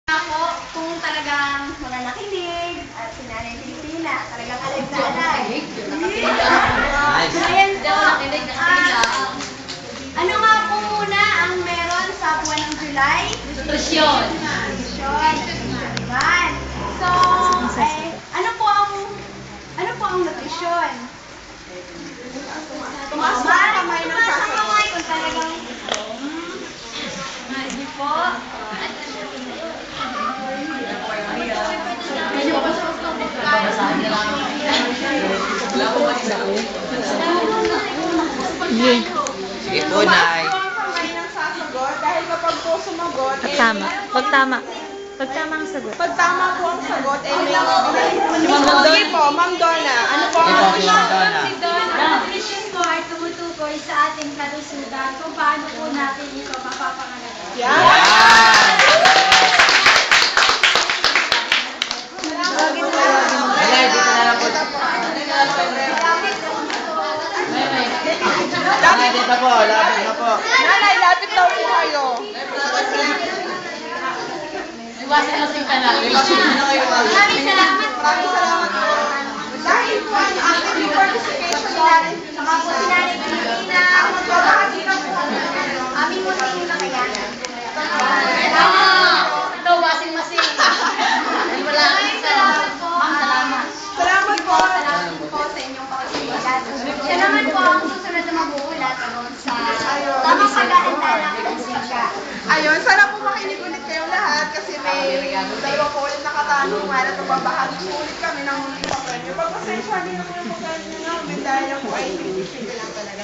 Ako, kung talagang mga nakinig at si Nanay Pilipina, talagang alam na alam. Ayan po. Ano nga po muna ang meron sa buwan ng July? Nutrisyon. Nutrisyon. Diban? So, ano po ang nutrisyon? Tumaas ang kamay ng kamay kung talagang hindi po. Sige po, Nay. Kamay ng sasagot dahil kapag po sumagot, Tama. Pag tama ang sagot. pag tama po ang sagot, may bibigay. Sige po, Ma'am Donna. Ano po ang Nutrition po ay tumutukoy sa ating kalusugan kung paano po natin ito mapapangalagaan. Yan. Nay, dito na lang po. Nay, dito po. Lapit na po. Nanay, lapit daw po kayo. Iwasan na si Kana. Maraming salamat po. Maraming salamat po. Dahil po ang active participation natin, Saka po si Nanay Pilipina, magbabahagi na po. aming munting nakayanan. Ito, wasing-masing. Wala. Maraming salamat po. Salamat po. Salamat po sa inyong pakikipagad. Siya naman po ang susunod na mabuulat sa tamang pagkahanda ng pansika. Ayun, sana po makinig ulit kayong lahat kasi may dalawa po ulit na katanungan at magbabahagi po ulit kami ng muling papremyo. Pagpasensya niyo po yung pagkain nyo ng medalya po ay pinipili lang talaga.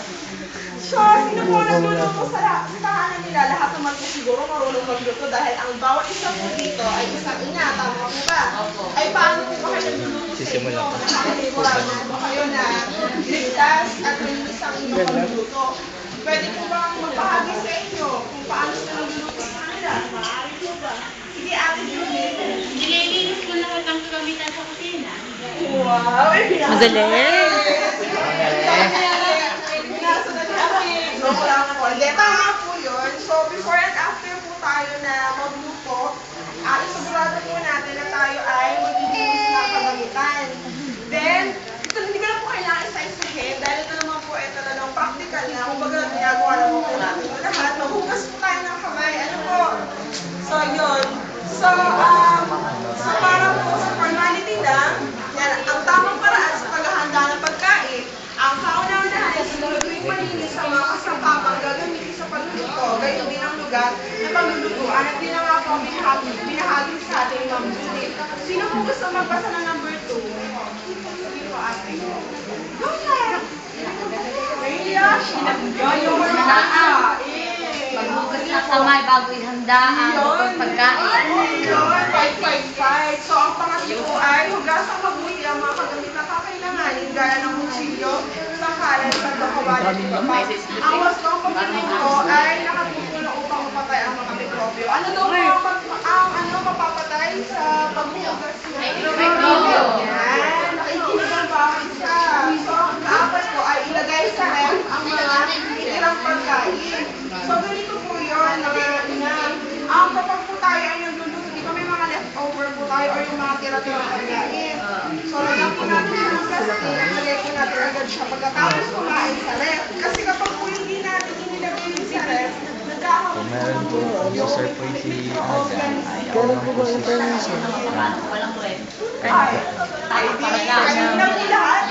So, sino po ang nagluluto sa tahanan nila? Lahat naman po siguro marunong magluto dahil ang bawat isa po dito ay isang ina. Tama po ba? Ay paano po ba kayo nagluluto sa inyo? Nakasigurado po kayo na ligtas at malinis ang inyong pagluluto. Pwede po bang magbahagi sa inyo kung paano sila nagluluto sa kanila? Maaari po ba? Sige, Ate Julie. Nililinis ko na ang kagamitan sa kusina. Wow! Madali. Hindi, tama po yun. So, before and after po tayo na magluto, isigurado po natin na tayo ay maglilinis ng kagamitan. Then, ito hindi ko na po kailangan isa-isahin dahil ito naman po ay talagang practical na. Kung baga ginagawa naman po natin lahat. Maghugas po tayo ng kamay. Ano po? So, yun. So, para po sa formality lang, yan, ang tamang paraan sa paghahanda ng pagkain, ang kauna-unahan ay siguraduhin malinis ang mga kasangkapang gagamitin sa pagluluto, gayon din ang lugar na paglulutuan at din ang po binahagi sa ating Ma'am Julie. Sino po gusto magbasa ng number 2? Sige po, ate. Go na! Maria, yung Maghugas ng kamay bago ihanda ang pagkain. Yun, 555. So, ang pangatlo po ay hugasang mabuti ang mga kagamit na kakailanganin gaya ng kutsilyo, sangkalan, sandokawala, at iba pa. Ang wastong pagluluto ay nakatutulong upang mapatay ang mga mikrobyo. Ano daw po ang mapapatay sa paghugas ng mikrobyo? Yan, nakikinig ang bawat isa. So, ang kaapat po ay ilagay sa ref ang mga itirang pagkain. So, ganito po yun, mga inang. Kapag po tayo ay nagluluto, di ba may mga leftover po tayo or yung mga tira-tira pagkain. So, lagyan po natin yung plastic, lagyan po natin agad siya pagkatapos kumain sa ref. Kasi kapag po hindi natin inilagay yun sa ref, nagkakaroon Meron po, sir po yung si Aga. Ganun po ba yung permission? Walang rep. Ay, di, kayo na po lahat.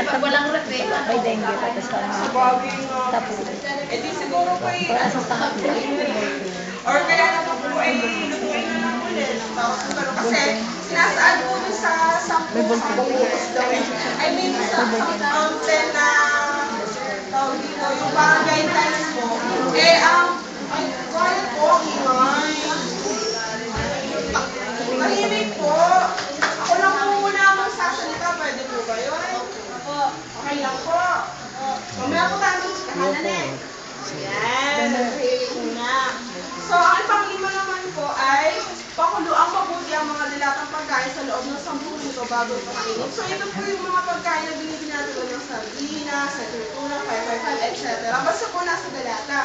Pag walang rep eh. May dengue tapos Sabagay nga. tapos. Eh di siguro po Sa pangatlo. or kaya naman po ay lutuin na lang ulit. Tapos po ganun. Kasi sinasaad po dun sa 10 bukas daw eh. I mean, sa 10 na tawag dito, yung parang guidelines po. Eh, ay, kaya po, ang ingay. Tahimik po. Ako lang po muna ang magsasalita. Pwede po ba yun? Okay lang po. Mamaya po tayo magkakahanan eh. Yan, tahimik muna. So, ang panglima naman po ay pakuluang mabuti ang mga dilatang pagkain sa loob ng 10 minuto bago ito kainin. So, ito po yung mga pagkain na binibili natin ng sardinas, sa tuna, 555, etc. Basta po nasa dalata.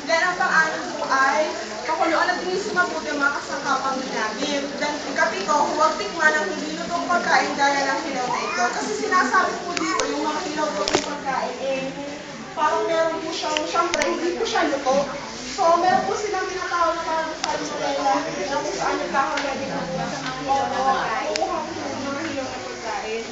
Then, ang pang-anim po ay pakuluan at mabuti ang mga kasangkapan namin. Then, ikapi ko, huwag tikman ang hindi lutong pagkain gaya ng hilaw na ito. Kasi sinasabi po dito, yung mga hilaw lutong pagkain, parang meron po siyang, syempre, hindi po siya luto. So, meron po silang tinatawag na parang salmonella, na kung saan nagkakalagay na po sa mga hilaw na pagkain. Kukuha po sa mga hilaw na pagkain.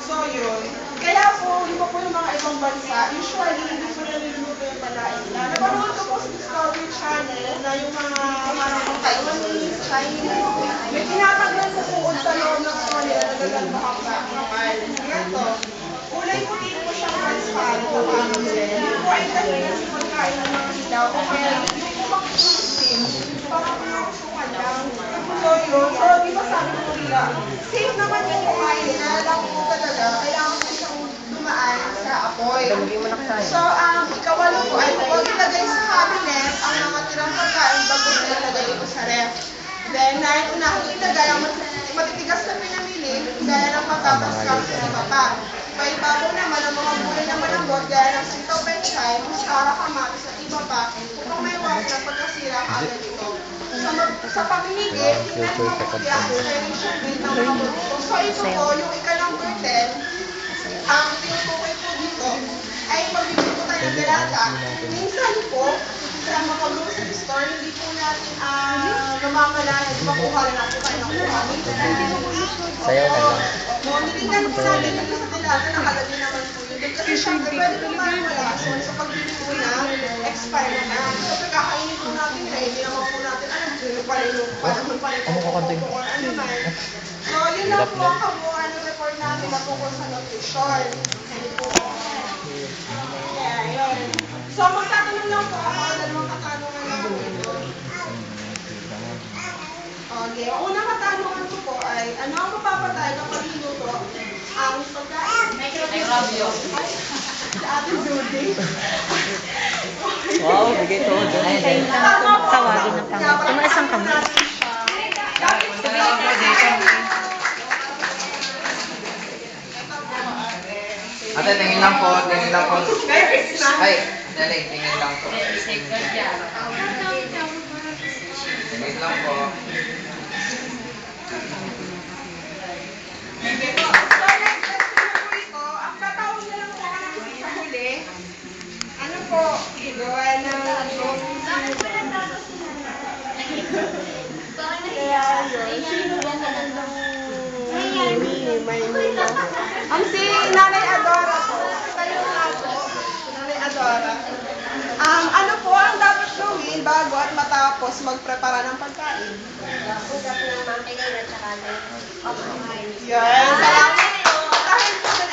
So, yun. Kaya po, di ba po yung mga ibang bansa, usually, hindi po na niluluto yung pagkain nila. Napanood ko po sa Discovery Channel na yung mga parang Taiwanese, Chinese, may tinatanggal po uod sa loob ng kanila na gagalbahang bakal. Ganito. Kulay puti po siyang transparent na parang hindi po ay dahilan sa pagkain ng mga hilaw o kaya hindi po mag-iisin. Parang pinakasukan lang. So yun, so di ba sabi ko nila, safe naman yung kumain na lang po talaga, kailangan po siyang dumaan sa apoy. So, ikawalo po ay huwag ilagay sa cabinet ang mga tirang pagkain bago ilalagay ito sa ref. Then, unahang ilagay ang matitigas na pinamili, gaya ng patatas, kaso sa mapa. Paibabaw naman ang mga gulay na malambot, gaya ng sitaw, pechay, muscara, kamatis, at iba pa, upang may iwas na pagkasira agad ito. Sa pamimigit, tingnan mo mabuti ang expiration date ng mga produkto. So, ito po, yung ika-number 10, ang tinutukoy po dito, ay pagbibili po tayo ng delata. Minsan po, sa mga grocery store, hindi po natin namamalayan, di ba kuha na natin tayo ng kuha. Minsan, hindi po Sayaw na lang. Nitingnan po natin dito sa delata, nakalagay naman po yun. Kasi syempre, pwede po mamala. So, sa pagbili po na, expire na. So, pagkakainin po natin na, hindi naman po natin, ano pala yung panahon pala ito. Ano man. So, yun lang po ang kabuuan ng report namin na tungkol sa nutrition. Yeah, yun. So, magtatanong lang po ako, dalawang katanungan lang po ito. Okay, ang unang katanungan ko po ay, ano ang mapapatay kapag hinuto ang pagkain? Microbio. Sa ating Judy. Wow, bigay to. Tama po. Tawagin na pang- tumaas ang kamay. Ate, tingin lang po, tingin lang po. Very nice. Ay, dali, tingin lang po. Secret yan. Tingin lang po. Sige po. So, next question na po ito. Ang tatawag na lang po ako sa huli. Ano po? Gawa ng kaya yun. Sino ba magandang may nilo? Ang si Nanay Adora po. Tayo nga po. Nanay Adora. Ano po ang dapat gawin bago at matapos magprepara ng pagkain? Yes. Salamat po. Dahil po sa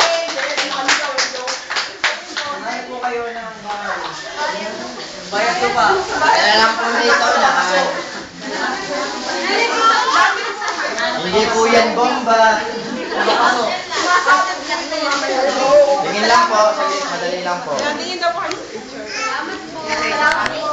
Kumain po kayo ng bahay. Bayad ko pa. Kaya lang po dito na. Hindi po yan bomba. Tingin lang po. Sige, madali lang po. Tingin daw po kayo sa picture. Salamat po.